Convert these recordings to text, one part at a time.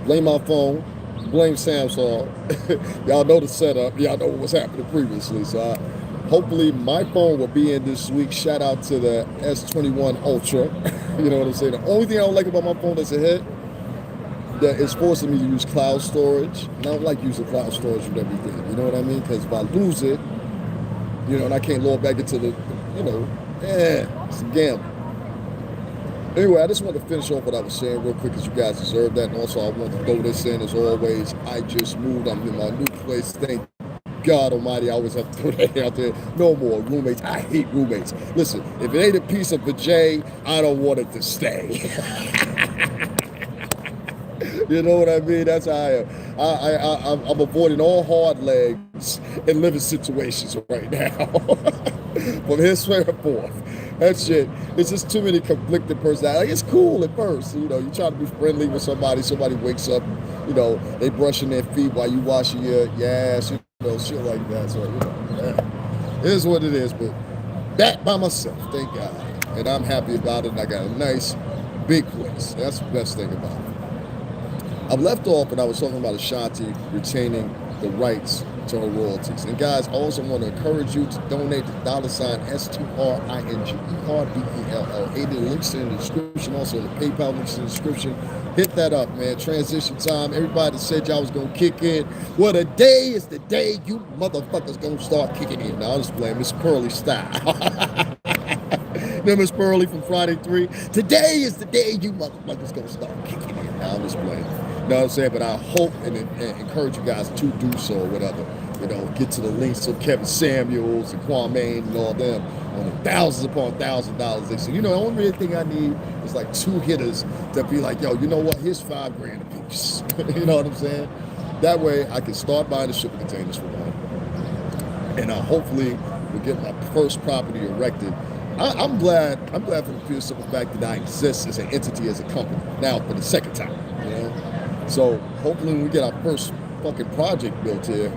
Blame my phone, blame Samsung. Y'all know the setup. Y'all know what was happening previously. So hopefully my phone will be in this week. Shout out to the S21 Ultra. You know what I'm saying? The only thing I don't like about my phone that's a hit that is forcing me to use cloud storage. And I don't like using cloud storage with everything. You know what I mean? Because if I lose it, and I can't log back into the, it's a gamble. Anyway, I just want to finish off what I was saying real quick because you guys deserve that. And also, I want to throw this in as always. I just moved. I'm in my new place. Thank God Almighty. I always have to throw that out there. No more roommates. I hate roommates. Listen, if it ain't a piece of vajay, I don't want it to stay. You know what I mean? That's how I am. I'm avoiding all hard legs in living situations right now. From henceforth forth. That shit, it's just too many conflicted personalities. Like, it's cool at first. You try to be friendly with somebody wakes up, they brushing their feet while you washing your ass, shit like that. So, it is what it is. But back by myself, thank God. And I'm happy about it. And I got a nice, big place. That's the best thing about it. I left off when I was talking about Ashanti retaining the rights to her royalties. And guys, I also want to encourage you to donate to $STRINGERBELL. The links in the description, also the PayPal links in the description. Hit that up, man. Transition time. Everybody said y'all was going to kick in. Well, today is the day you motherfuckers going to start kicking in. Now, I'm just playing Miss Pearly style. Miss Pearly from Friday 3. Today is the day you motherfuckers going to start kicking in. Now, I'm just playing. You know what I'm saying? But I hope and encourage you guys to do so or whatever. Get to the links of Kevin Samuels and Kwame and all them on the thousands upon $1,000. They say, the only real thing I need is like 2 hitters to be like, yo, you know what? Here's $5,000 a piece. You know what I'm saying? That way I can start buying the shipping containers for one. And hopefully we'll get my first property erected. I'm glad for the pure simple fact that I exist as an entity, as a company, now for the second time, So hopefully when we get our first fucking project built here,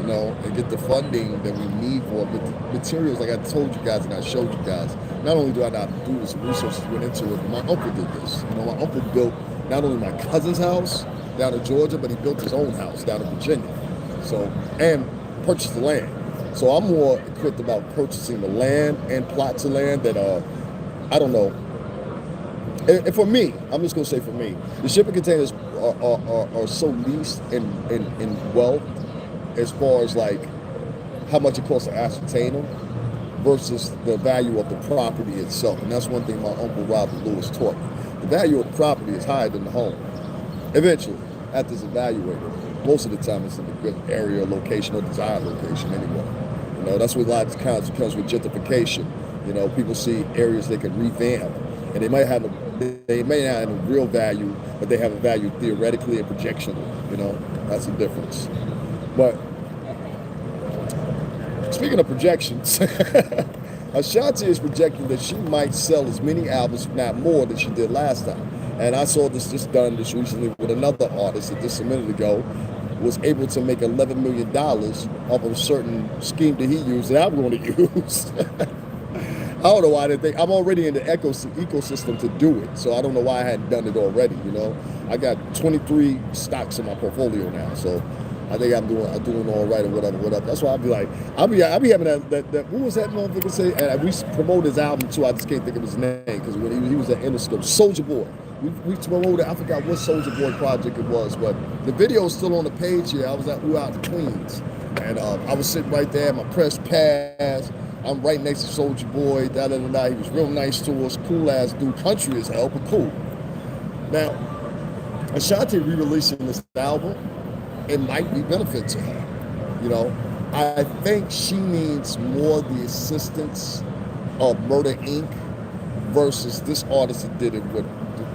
and get the funding that we need for it, but the materials, like I told you guys and I showed you guys, not only do I not do this, resources went into it, but my uncle did this. My uncle built not only my cousin's house down in Georgia, but he built his own house down in Virginia. So, and purchased the land. So I'm more equipped about purchasing the land and plots of land that I don't know. And for me, I'm just gonna say for me, the shipping containers are so least in wealth as far as like how much it costs to ascertain them versus the value of the property itself. And that's one thing my Uncle Robert Lewis taught me. The value of the property is higher than the home. Eventually, after it's evaluated, most of the time it's in a good area, location, or desired location anyway. That's what a lot of times comes with gentrification. People see areas they can revamp, and they may not have a real value, but they have a value theoretically and projectionally. That's the difference. But speaking of projections, Ashanti is projecting that she might sell as many albums, if not more, than she did last time. And I saw this just done this recently with another artist that just a minute ago was able to make $11 million off of a certain scheme that he used that I'm going to use. I don't know why I didn't think. I'm already in the ecosystem to do it, so I don't know why I hadn't done it already. I got 23 stocks in my portfolio now, so I think I'm doing all right or whatever. That's why I'll be having that what was that motherfucker say? And we promoted his album too. I just can't think of his name because when he was at Interscope, Soulja Boy. We promoted. I forgot what Soulja Boy project it was, but the video is still on the page here. I was at Out in Queens, and I was sitting right there. My press pass. I'm right next to Soulja Boy. He was real nice to us. Cool ass dude. Country as hell, but cool. Now, Ashanti re-releasing this album, it might be benefit to her. I think she needs more the assistance of Murder Inc. versus this artist that did it with.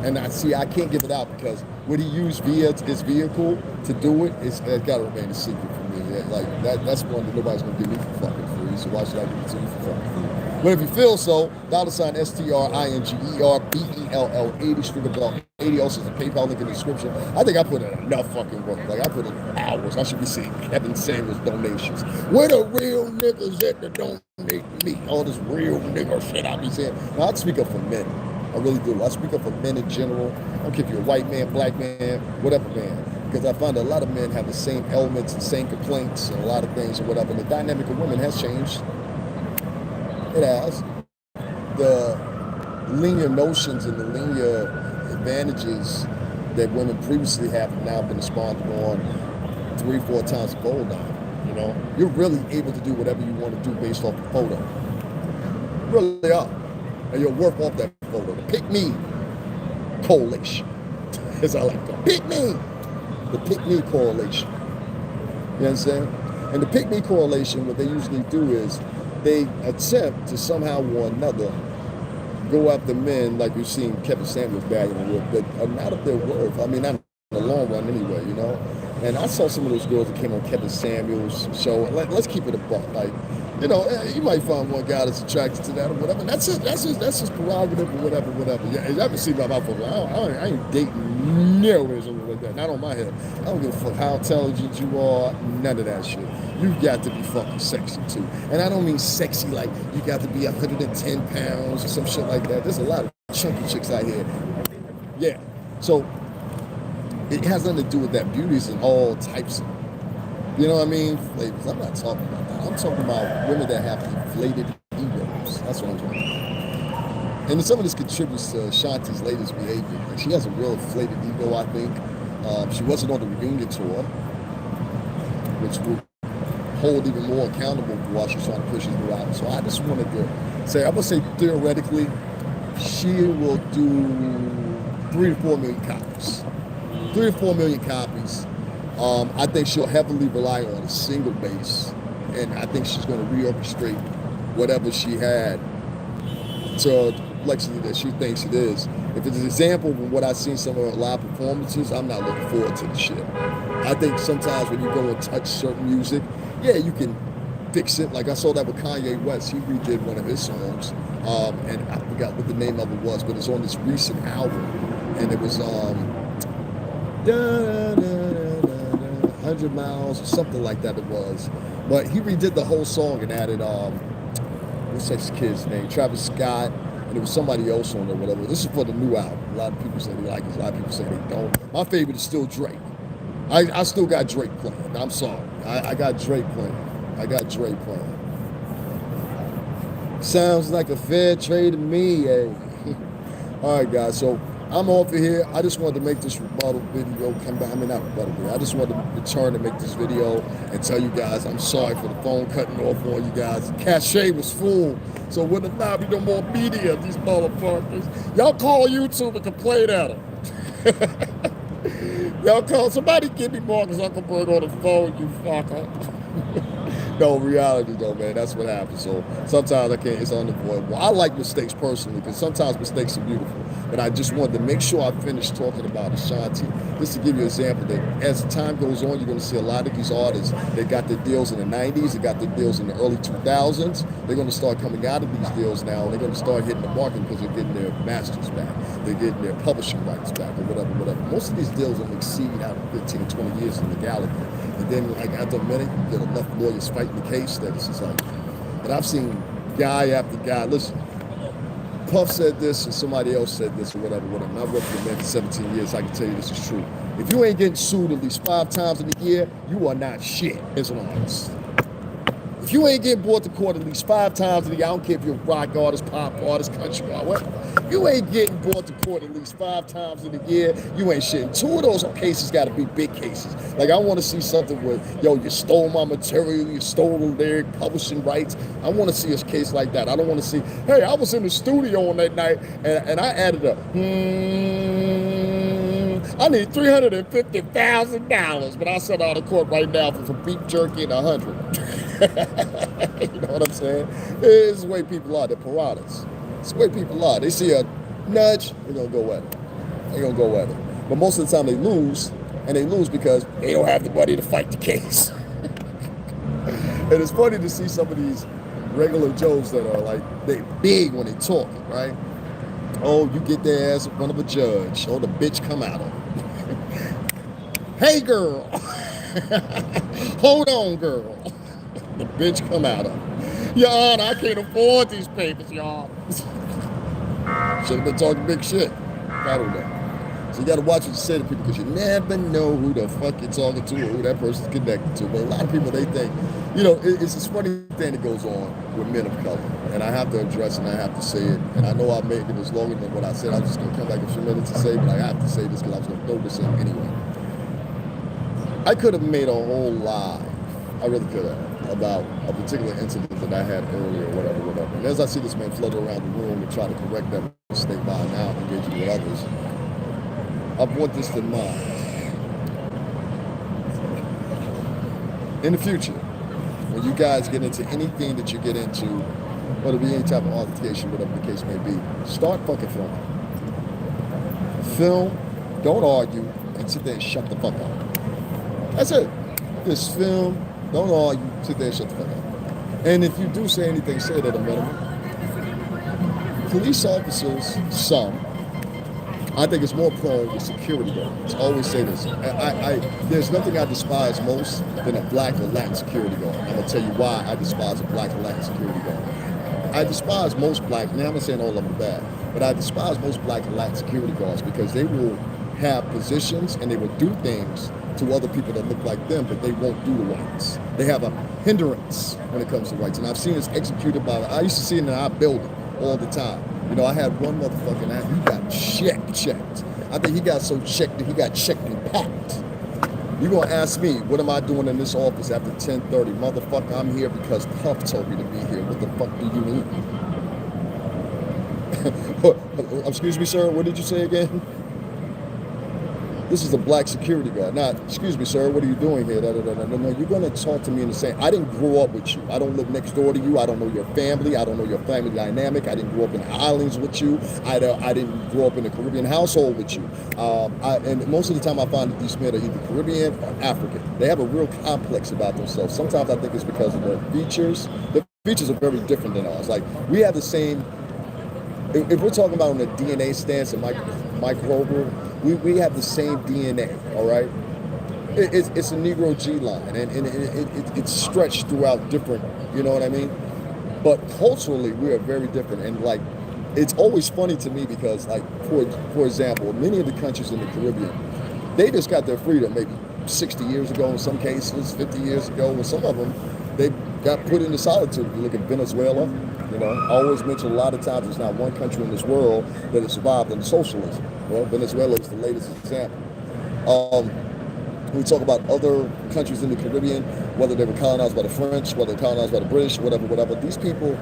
And I can't give it out because what he used his vehicle to do it's got to remain a secret for me. That's one that nobody's gonna give me for fucking free. So why should I give it to you for fucking free? But if you feel so, $STRINGERBELL 80 80 also is the PayPal link in the description. I think I put in enough fucking work. I put in hours. I should be seeing Kevin Samuels donations. Where the real niggas at that donate me? All this real nigga shit I be saying. Now, I'd speak up for men. I really do. I speak up for men in general. I don't care if you're a white man, black man, whatever man. Because I find a lot of men have the same elements, the same complaints, and a lot of things or whatever. And the dynamic of women has changed. It has. The linear notions and the linear advantages that women previously have now been responded on 3-4 times fold now. You know, you're really able to do whatever you want to do based off the photo. You really are. And you'll work off that photo. The pick me correlation. As I like to call it. Pick me. The pick me correlation. You know what I'm saying? And the pick me correlation, what they usually do is they attempt to somehow or another go after men like we've seen Kevin Samuels bagging with, that are not of their worth. I mean, not in the long run anyway, you know? And I saw some of those girls that came on Kevin Samuels' show. Let's keep it a buck. Like, you know, you might find one guy that's attracted to that or whatever. That's his prerogative or whatever. Yeah, you haven't seen my mouth. I ain't dating no or something like that. Not on my head. I don't give a fuck how intelligent you are. None of that shit. You got to be fucking sexy too. And I don't mean sexy like you got to be 110 pounds or some shit like that. There's a lot of chunky chicks out here. Yeah. So it has nothing to do with that. Beauty is in all types of, you know what I mean, flavors. I'm not talking about that. I'm talking about women that have inflated egos. That's what I'm talking about. And some of this contributes to Ashanti's latest behavior. Like, she has a real inflated ego, I think. She wasn't on the reunion tour, which will hold even more accountable for why she's trying to push his new album. So I just wanted to say, I would say theoretically, she will do 3 to 4 million copies. 3 to 4 million copies. I think she'll heavily rely on a single base, and I think she's going to reorchestrate whatever she had to the complexity that she thinks it is. If it's an example of what I've seen some of her live performances, I'm not looking forward to the shit. I think sometimes when you go and touch certain music, yeah, you can fix it. Like I saw that with Kanye West. He redid one of his songs, and I forgot what the name of it was, but it's on this recent album, and it was 100 Miles or something like that it was. But he redid the whole song and added, what's that kid's name? Travis Scott, and it was somebody else on there, whatever. This is for the new album. A lot of people say they like it, a lot of people say they don't. My favorite is still Drake. I still got Drake playing. I'm sorry. I got Drake playing. I got Drake playing. Sounds like a fair trade to me, eh? All right, guys. So I'm off of here. I just wanted to make this rebuttal video come back. I mean, not rebuttal video. I just wanted to return to make this video and tell you guys I'm sorry for the phone cutting off on you guys. Cachet was full. So would it not be no more media, these motherfuckers? Y'all call YouTube and complain at them. Y'all call somebody, give me Marcus Zuckerberg on the phone, you fucker. No, reality though, man, that's what happens. So sometimes I can't, it's unavoidable. I like mistakes personally, because sometimes mistakes are beautiful. But I just wanted to make sure I finished talking about Ashanti, just to give you an example that as time goes on, you're going to see a lot of these artists that got their deals in the 90s, they got their deals in the early 2000s. They're going to start coming out of these deals now, and they're going to start hitting the market because they're getting their masters back. They're getting their publishing rights back, or whatever. Most of these deals will exceed out of 15, 20 years in legality. And then, like, after a minute, you get enough lawyers fighting the case that it's just like, and I've seen guy after guy, listen, Puff said this and somebody else said this or whatever. I've worked with men for 17 years. I can tell you this is true. If you ain't getting sued at least 5 times in a year, you are not shit as an artist. If you ain't getting brought to court at least 5 times in a year, I don't care if you're a rock artist, pop artist, country artist, whatever. You ain't getting brought to court at least 5 times in a year, you ain't shit. And 2 of those cases got to be big cases. Like, I want to see something where, yo, you stole my material, you stole the lyric, publishing rights. I want to see a case like that. I don't want to see, hey, I was in the studio on that night and I added a, I need $350,000, but I sent out of court right now for some beef jerky and 100. You know what I'm saying? It's the way people are. They're piratas. It's the way people are. They see a nudge, they're going to go at it. They're going to go at it. But most of the time they lose, and they lose because they don't have the money to fight the case. And it's funny to see some of these regular Joes that are like, they big when they talking, right? Oh, you get their ass in front of a judge. Oh, the bitch come out of them. Hey, girl. Hold on, girl. The bitch come out of them. Your Honor, I can't afford these papers, y'all. Should have been talking big shit. I don't know. So you got to watch what you say to people because you never know who the fuck you're talking to or who that person's connected to. But a lot of people, they think, it's this funny thing that goes on with men of color. And I have to address it and I have to say it. And I know I'll make it as longer than what I said. I'm just going to come back a few minutes to say, but I have to say this because I was going to throw this in anyway. I could have made a whole live, I really could have, about a particular incident that I had earlier, whatever. And as I see this man flutter around the room and try to correct that mistake by now, engaging with others, I want this in mind. In the future, when you guys get into anything that you get into, whether it be any type of altercation, whatever the case may be, start fucking filming. Film, don't argue, and sit there and shut the fuck up. That's it. Just film, don't argue, sit there and shut the fuck up. And if you do say anything, say it at a minimum. Police officers, some, I think it's more prone with security guards. I always say this. There's nothing I despise most than a black or Latin security guard. I'm going to tell you why I despise a black or Latin security guard. I despise most black, now I'm not saying all of them are bad, but I despise most black and Latin security guards because they will have positions and they will do things to other people that look like them, but they won't do the whites. They have a hindrance when it comes to whites. And I've seen this executed by, I used to see it in our building all the time. I had one motherfucker now, he got checked. I think he got so checked that he got checked and packed. You're going to ask me, what am I doing in this office after 10:30? Motherfucker, I'm here because Puff told me to be here. What the fuck do you mean? Excuse me, sir, what did you say again? This is a black security guard. Now, excuse me, sir, what are you doing here? No, you're going to talk to me in the same. I didn't grow up with you. I don't live next door to you. I don't know your family. I don't know your family dynamic. I didn't grow up in the islands with you. I didn't grow up in a Caribbean household with you. And most of the time I find that these men are either Caribbean or African. They have a real complex about themselves. Sometimes I think it's because of their features. The features are very different than ours. Like, we have the same, if we're talking about on a DNA stance and microbial, we have the same DNA, all right? It's a Negro G line, and it's stretched throughout different, you know what I mean? But culturally, we are very different, and like, it's always funny to me because, like, for example, many of the countries in the Caribbean, they just got their freedom maybe 60 years ago in some cases, 50 years ago, and some of them, they got put into solitude. If you look at Venezuela, I always mention a lot of times there's not one country in this world that has survived under socialism. Well, Venezuela is the latest example. We talk about other countries in the Caribbean, whether they were colonized by the French, whether they were colonized by the British, whatever. These people,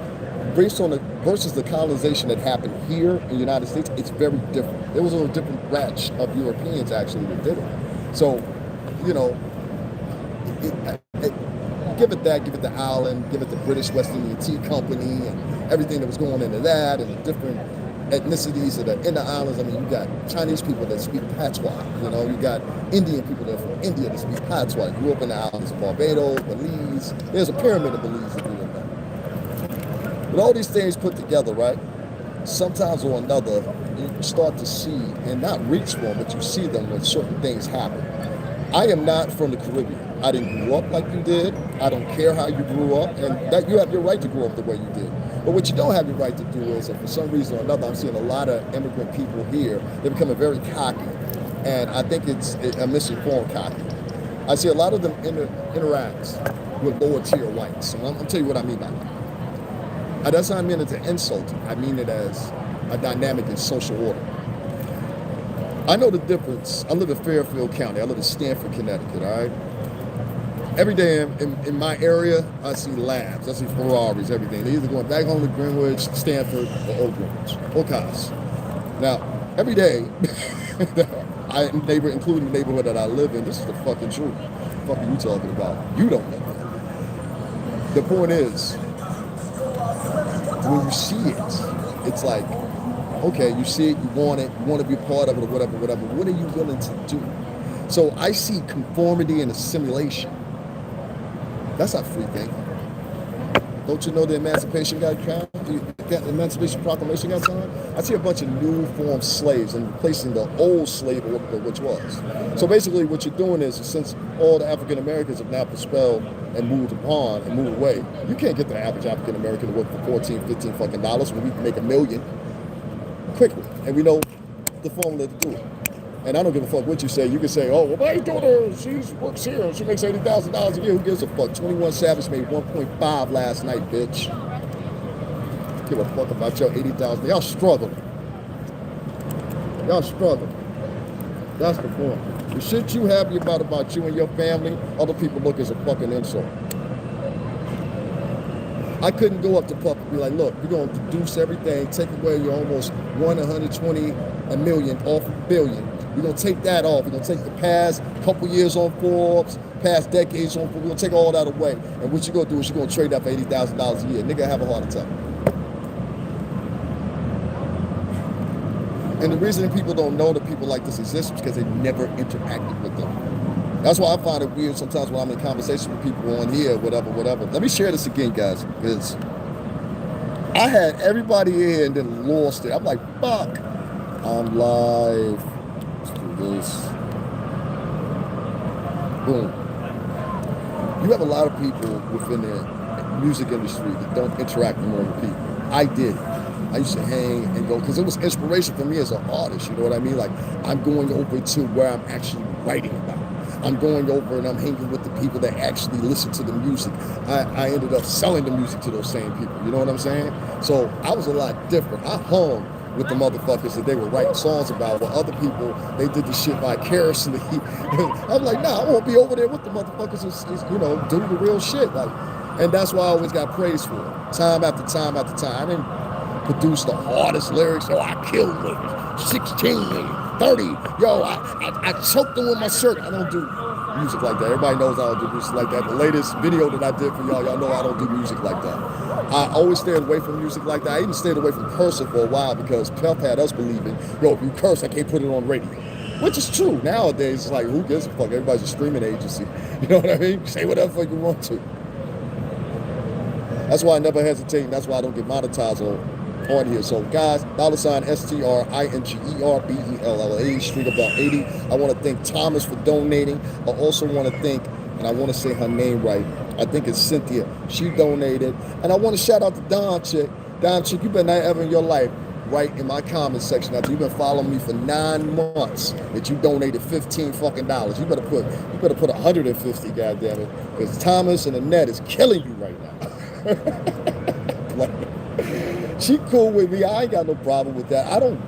versus the colonization that happened here in the United States, it's very different. There was a different batch of Europeans actually that did it. So, give it that, give it the island, give it the British West Indian Tea Company and everything that was going into that and the different ethnicities that are in the islands. I mean, you got Chinese people that speak patois, you got Indian people that are from India that speak patois. Grew up in the islands of Barbados, Belize. There's a pyramid of Belize if you didn't know. But all these things put together, right? Sometimes or another, you start to see, and not reach for them, but you see them when certain things happen. I am not from the Caribbean. I didn't grow up like you did. I don't care how you grew up, and that you have your right to grow up the way you did. But what you don't have your right to do is, and for some reason or another, I'm seeing a lot of immigrant people here, they're becoming very cocky, and I think it's a misinformed cocky. I see a lot of them interact with lower tier whites, and I'm going to tell you what I mean by that. That's not mean it as an insult. I mean it as a dynamic in social order. I know the difference. I live in Fairfield County. I live in Stamford, Connecticut, all right? Every day in my area, I see labs, I see Ferraris, everything. They're either going back home to Greenwich, Stanford, or Old Greenwich, or Coss. Now, every day, including the neighborhood that I live in, this is the fucking truth. What the fuck are you talking about? You don't know that. The point is, when you see it, it's like, okay, you see it, you want to be a part of it, or whatever. What are you willing to do? So I see conformity and assimilation. That's not free thinking. Don't you know the Emancipation Emancipation Proclamation got signed? I see a bunch of new formed slaves and replacing the old slave order, which was. So basically what you're doing is, since all the African Americans have now expelled and moved upon and moved away, you can't get the average African American to work for $14, $15 when we can make $1 million. quickly, and we know the formula to do it. And I don't give a fuck what you say. You can say, oh, well, my daughter, she works here and she makes $80,000 a year. Who gives a fuck? 21 Savage made 1.5 last night, bitch. Give a fuck about your 80,000. Y'all struggle. Y'all struggle. That's the point. The shit you happy about you and your family, other people look as a fucking insult. I couldn't go up to Puff and be like, look, we're going to deduce everything, take away your almost 120 a million off a billion. We're going to take that off. We're going to take the past couple years on Forbes, past decades on Forbes. We're going to take all that away. And what you're going to do is you're going to trade that for $80,000 a year. Nigga, have a heart attack. And the reason people don't know that people like this exist is because they never interacted with them. That's why I find it weird sometimes when I'm in conversation with people on here, whatever. Let me share this again, guys, because I had everybody in and then lost it. I'm like, fuck. I'm live. Let's do this. Boom. You have a lot of people within the music industry that don't interact with normal people. I did. I used to hang and go, because it was inspiration for me as an artist, you know what I mean? Like, I'm going over to where I'm actually writing about. I'm going over and I'm hanging with the people that actually listen to the music. I ended up selling the music to those same people, you know what I'm saying? So I was a lot different. I hung with the motherfuckers that they were writing songs about, while other people, they did the shit vicariously. I'm like, nah, I won't be over there with the motherfuckers who, you know, do the real shit. Like, and that's why I always got praised for it, time after time after time. I didn't produce the hardest lyrics. Oh, I killed niggas, 16, 30. Yo, I choked them with my shirt. I don't do music like that. Everybody knows I don't do music like that. The latest video that I did for y'all know I don't do music like that. I always stayed away from music like that. I even stayed away from cursing for a while because Puff had us believing, yo, if you curse, I can't put it on radio. Which is true. Nowadays, it's like, who gives a fuck? Everybody's a streaming agency. You know what I mean? Say whatever fuck you want to. That's why I never hesitate, and that's why I don't get monetized on here. So guys, $STRINGERBELLA, Street About 80. I want to thank Thomas for donating. I also want to thank, and I want to say her name right, I think it's Cynthia. She donated. And I want to shout out to Don Chick. Don Chick, you've been not ever in your life right in my comment section after you've been following me for 9 months that you donated $15 fucking dollars. You better put 150, goddamn it, because Thomas and Annette is killing you right now. Like, she cool with me. I ain't got no problem with that. I don't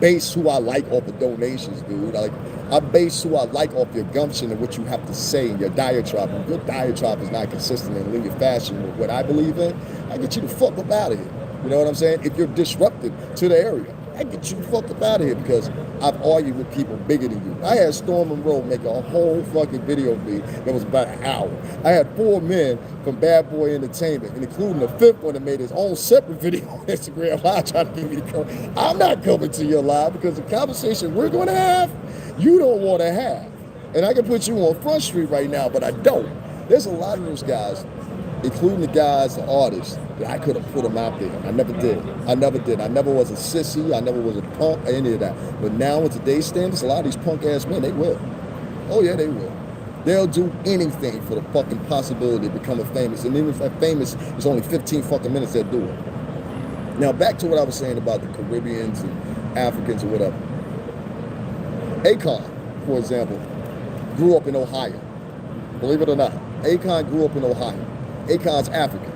base who I like off of donations, dude. I base who I like off your gumption and what you have to say in your diatribe. If your diatribe is not consistent in linear fashion with what I believe in, I get you the fuck up out of here. You know what I'm saying? If you're disruptive to the area, I get you the fuck up out of here, because I've argued with people bigger than you. I had Storm Monroe make a whole fucking video of me that was about an hour. I had 4 men from Bad Boy Entertainment, and including the 5th one that made his own separate video on Instagram Live trying to get me to come. I'm not coming to your live because the conversation we're going to have, you don't want to have. And I can put you on Front Street right now, but I don't. There's a lot of those guys, including the guys, the artists, that I could have put them out there. I never did. I never was a sissy. I never was a punk, any of that. But now with today's standards, a lot of these punk-ass men, they will. Oh, yeah, they will. They'll do anything for the fucking possibility of becoming famous. And even if they're famous, it's only 15 fucking minutes they'll do it. Now, back to what I was saying about the Caribbeans and Africans or whatever. Akon, for example, grew up in Ohio. Believe it or not, Akon grew up in Ohio. Akon's African.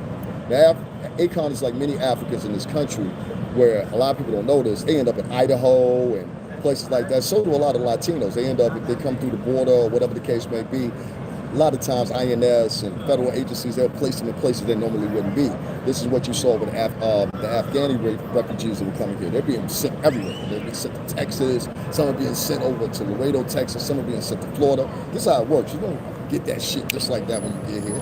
Now, Akon is like many Africans in this country, where a lot of people don't know this. They end up in Idaho and places like that. So do a lot of Latinos. They end up, if they come through the border or whatever the case may be, a lot of times INS and federal agencies, they'll place them in places they normally wouldn't be. This is what you saw with the Afghani refugees that were coming here. They're being sent everywhere. They're being sent to Texas. Some are being sent over to Laredo, Texas. Some are being sent to Florida. This is how it works. You don't get that shit just like that when you get here.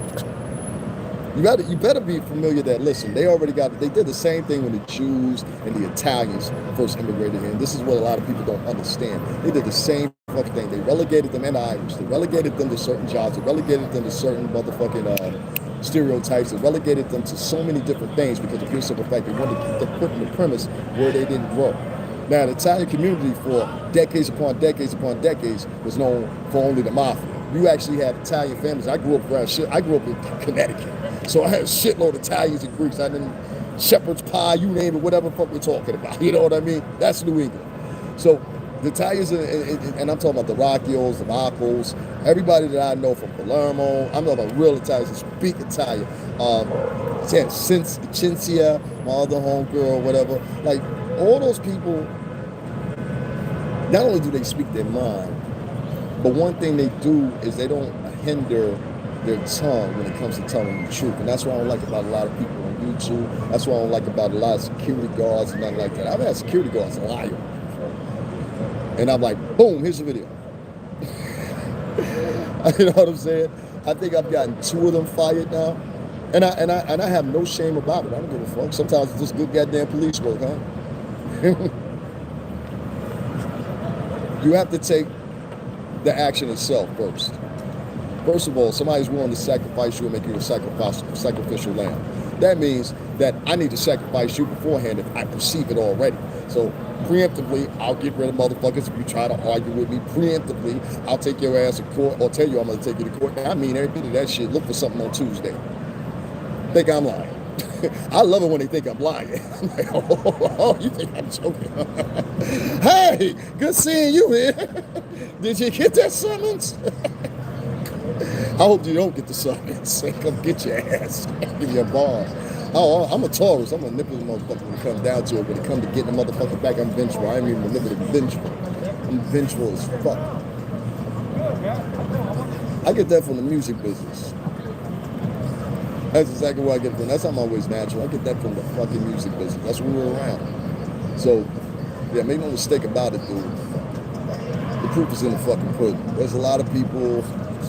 You better be familiar that, listen, they did the same thing when the Jews and the Italians first immigrated here. And this is what a lot of people don't understand. They did the same fucking thing. They relegated them, and the Irish. They relegated them to certain jobs. They relegated them to certain motherfucking stereotypes. They relegated them to so many different things because of the simple fact they wanted to keep them put in the premise where they didn't grow. Now, the Italian community for decades upon decades upon decades was known for only the Mafia. You actually have Italian families. I grew up in Connecticut. So I had a shitload of Italians and Greeks. I didn't shepherd's pie, you name it, whatever the fuck we're talking about. You know what I mean? That's New England. So the Italians, and I'm talking about the Rocchios, the Marcos, everybody that I know from Palermo, I'm talking about real Italians that speak Italian. Cinzia, my other homegirl, whatever. Like, all those people, not only do they speak their mind, but one thing they do is they don't hinder their tongue when it comes to telling the truth. And that's what I don't like about a lot of people on YouTube. That's what I don't like about a lot of security guards and nothing like that. I've had security guards lie. And I'm like, boom, here's the video. You know what I'm saying? I think I've gotten 2 of them fired now. And I have no shame about it. I don't give a fuck. Sometimes it's just good goddamn police work, huh? You have to take the action itself first. First of all, somebody's willing to sacrifice you and make you a sacrificial lamb. That means that I need to sacrifice you beforehand if I perceive it already. So preemptively, I'll get rid of motherfuckers if you try to argue with me. Preemptively, I'll take your ass to court or tell you I'm going to take you to court. I mean every bit of that shit. Look for something on Tuesday. Think I'm lying. I love it when they think I'm lying. I'm like, oh, you think I'm joking? Hey, good seeing you here. Did you get that summons? I hope you don't get the summons. Come get your ass. Give you a bar. Oh, I'm a Taurus. I'm a manipulative motherfucker when it comes down to it. When it comes to getting the motherfucker back, I'm vengeful. I ain't even manipulative, vengeful. I'm vengeful as fuck. I get that from the music business. That's exactly where I get it from. That's not always natural. I get that from the fucking music business. That's when we're around. So, yeah, make no mistake about it, dude. The proof is in the fucking pudding. There's a lot of people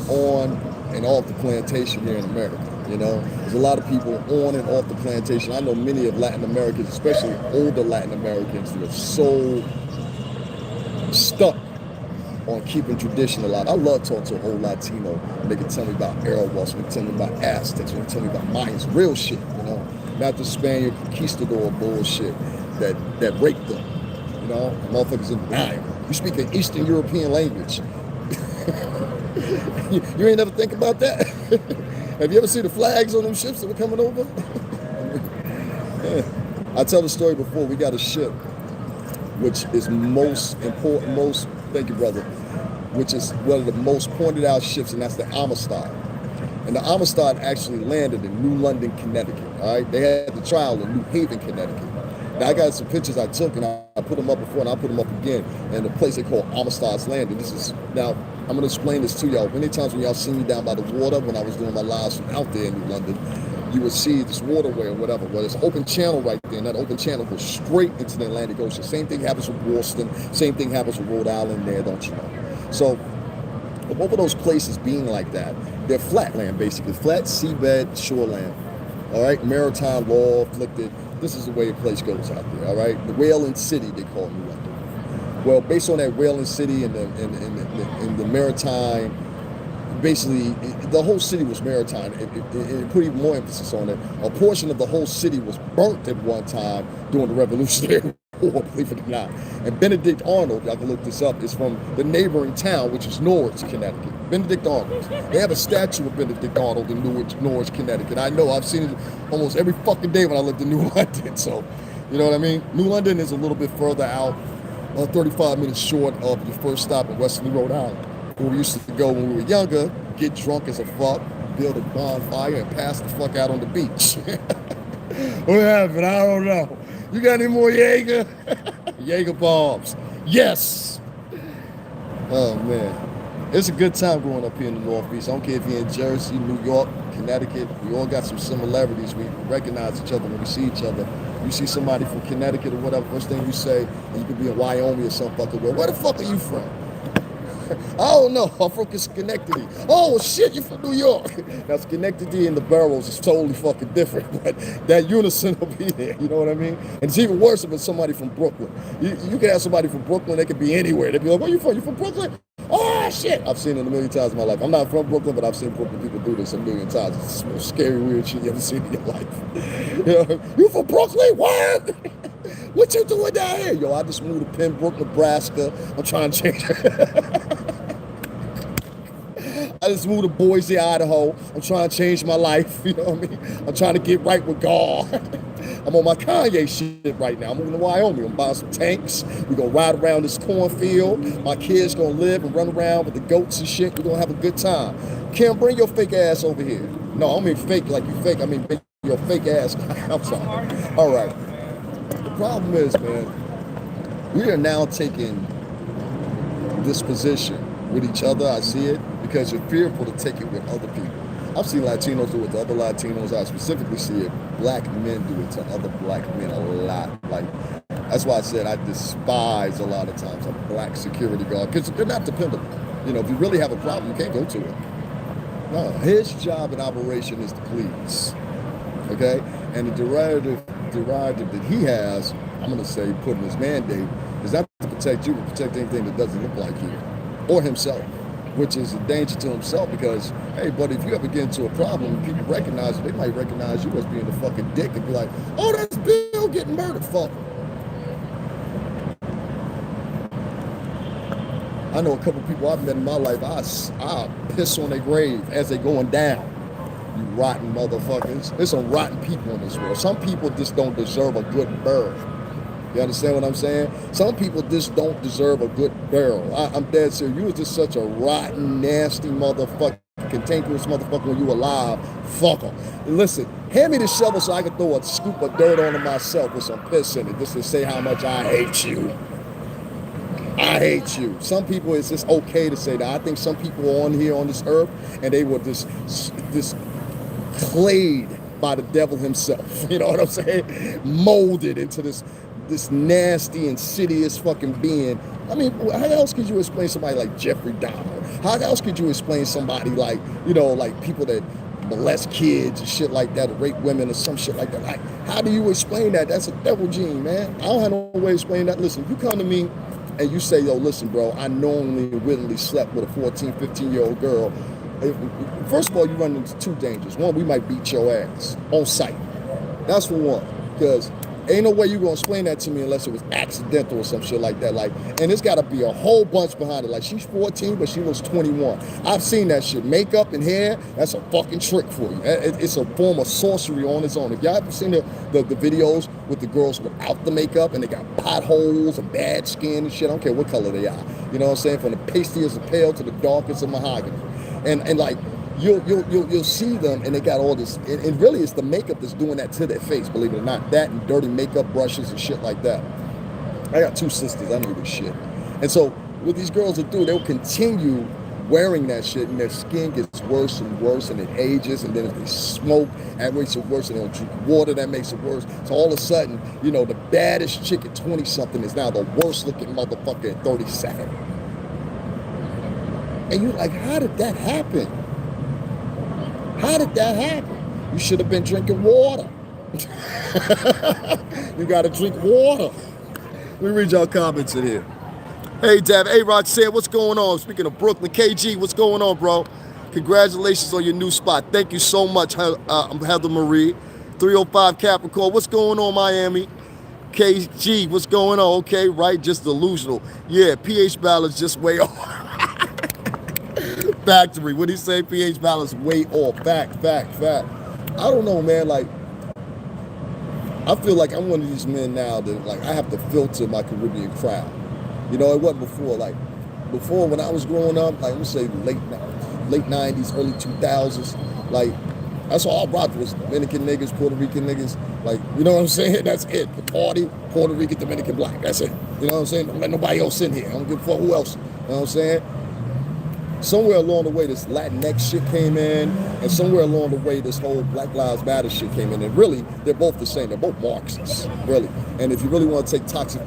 on and off the plantation here in America. You know, there's a lot of people on and off the plantation. I know many of Latin Americans, especially older Latin Americans, that are so stuck on keeping tradition alive. I love talking to a whole Latino, and they can tell me about Arawaks, they can tell me about Aztecs, they can tell me about Mayans, real shit, you know, not the Spaniard conquistador bullshit that raped them, you know, motherfuckers in denial. You speak an Eastern European language. You ain't never think about that? Have you ever seen the flags on them ships that were coming over? Yeah. I tell the story before. We got a ship which is most important, thank you, brother, which is one of the most pointed out ships, and that's the Amistad. And the Amistad actually landed in New London, Connecticut, all right? They had the trial in New Haven, Connecticut. Now, I got some pictures I took, and I put them up before, and I'll put them up again, and the place they call Amistad's Landing. Now, I'm going to explain this to y'all. Many times when y'all see me down by the water, when I was doing my lives from out there in New London, you would see this waterway or whatever. Well, there's an open channel right there, and that open channel goes straight into the Atlantic Ocean. Same thing happens with Boston. Same thing happens with Rhode Island there, don't you know? So, both of those places being like that, they're flatland, basically. Flat seabed, shoreland. All right? Maritime law afflicted. This is the way the place goes out there, all right? The whaling city, they call New London. Well, based on that whaling city and the maritime, basically, the whole city was maritime. It put even more emphasis on it. A portion of the whole city was burnt at one time during the Revolutionary War, believe it or not. And Benedict Arnold, y'all can look this up, is from the neighboring town, which is Norwich, Connecticut. Benedict Arnold. They have a statue of Benedict Arnold in Norwich, Connecticut. I know, I've seen it almost every fucking day when I lived in New London. So, you know what I mean? New London is a little bit further out, 35 minutes short of your first stop in Westerly, Rhode Island. Where we used to go when we were younger, get drunk as a fuck, build a bonfire, and pass the fuck out on the beach. What happened? I don't know. You got any more Jaeger? Jaeger bombs. Yes. Oh, man. It's a good time growing up here in the Northeast. I don't care if you're in Jersey, New York, Connecticut. We all got some similarities. We recognize each other when we see each other. You see somebody from Connecticut or whatever, first thing you say, and you could be in Wyoming or some fucking way. Where the fuck are you from? I don't know. I'm from Schenectady. Oh, shit, you're from New York. Now, Schenectady and the boroughs is totally fucking different, but that unison will be there. You know what I mean? And it's even worse if it's somebody from Brooklyn. You can have somebody from Brooklyn, they could be anywhere. They'd be like, where you from? You from Brooklyn? Oh, shit. I've seen it a million times in my life. I'm not from Brooklyn, but I've seen Brooklyn people do this a million times. It's the most scary, weird shit you ever seen in your life. You know, you from Brooklyn? What? What you doing down here? Yo, I just moved to Pembroke, Nebraska. I'm trying to change. I just moved to Boise, Idaho. I'm trying to change my life. You know what I mean? I'm trying to get right with God. I'm on my Kanye shit right now. I'm moving to Wyoming. I'm buying some tanks. We're going to ride around this cornfield. My kids going to live and run around with the goats and shit. We're going to have a good time. Kim, bring your fake ass over here. No, I don't mean fake like you fake. I mean bring your fake ass. I'm sorry. All right. The problem is, man, we are now taking this position with each other. I see it because you're fearful to take it with other people. I've seen Latinos do it to other Latinos. I specifically see it black men do it to other black men a lot. Like, that's why I said I despise a lot of times a black security guard because they're not dependable. You know, if you really have a problem, you can't go to it. No, his job in operation is to please. Okay? And the derivative that he has, I'm going to say, put in his mandate, is not to protect you, but protect anything that doesn't look like you or himself, which is a danger to himself because, hey, buddy, if you ever get into a problem and people recognize it, they might recognize you as being the fucking dick and be like, oh, that's Bill getting murdered, fuck. I know a couple people I've met in my life, I piss on their grave as they going down. You rotten motherfuckers. There's some rotten people in this world. Some people just don't deserve a good birth. You understand what I'm saying? Some people just don't deserve a good barrel. I'm dead serious. You was just such a rotten, nasty motherfucker, cantankerous motherfucker when you were alive. Fuck them. Listen, hand me the shovel so I can throw a scoop of dirt onto myself with some piss in it just to say how much I hate you. I hate you. Some people, it's just okay to say that. I think some people on here on this earth, and they were just clayed by the devil himself. You know what I'm saying? Molded into this nasty, insidious fucking being. I mean, how else could you explain somebody like Jeffrey Dahmer? How else could you explain somebody like, you know, like people that molest kids and shit like that, or rape women or some shit like that? Like, how do you explain that? That's a devil gene, man. I don't have no way to explain that. Listen, if you come to me and you say, yo, listen, bro, I knowingly and willingly slept with a 14, 15-year-old girl. First of all, you run into two dangers. One, we might beat your ass on sight. That's for one. Because ain't no way you gonna explain that to me unless it was accidental or some shit like that. Like, and it's gotta be a whole bunch behind it. Like, she's 14, but she looks 21. I've seen that shit. Makeup and hair, that's a fucking trick for you. It's a form of sorcery on its own. If y'all ever seen the videos with the girls without the makeup and they got potholes and bad skin and shit, I don't care what color they are. You know what I'm saying? From the pasty as a pale to the darkest of mahogany. And like, you'll see them and they got all this, and really it's the makeup that's doing that to their face, believe it or not. That and dirty makeup brushes and shit like that. I got two sisters, I know this shit. And so what these girls will do, they'll continue wearing that shit and their skin gets worse and worse and it ages, and then if they smoke, that makes it worse, and they'll drink water, that makes it worse. So all of a sudden, you know, the baddest chick at 20-something is now the worst looking motherfucker at 37. And you're like, how did that happen? How did that happen? You should have been drinking water. You got to drink water. Let me read y'all comments in here. Hey, Dad. Hey, Roxanne, what's going on? Speaking of Brooklyn, KG, what's going on, bro? Congratulations on your new spot. Thank you so much, Heather Marie. 305 Capricorn, what's going on, Miami? KG, what's going on? Okay, right, just delusional. Yeah, pH balance just way off. Factory, what do you say? pH balance way off. Fact. I don't know, man. Like, I feel like I'm one of these men now that, like, I have to filter my Caribbean crowd. You know, it wasn't before. Like, before when I was growing up, like, I'm gonna say late 90s, early 2000s, like, that's all I rocked was Dominican niggas, Puerto Rican niggas. Like, you know what I'm saying? That's it. The party, Puerto Rican, Dominican, black. That's it. You know what I'm saying? Don't let nobody else in here. I don't give a fuck who else. You know what I'm saying? Somewhere along the way, this Latinx shit came in, and somewhere along the way, this whole Black Lives Matter shit came in. And really, they're both the same. They're both Marxists, really. And if you really want to take toxic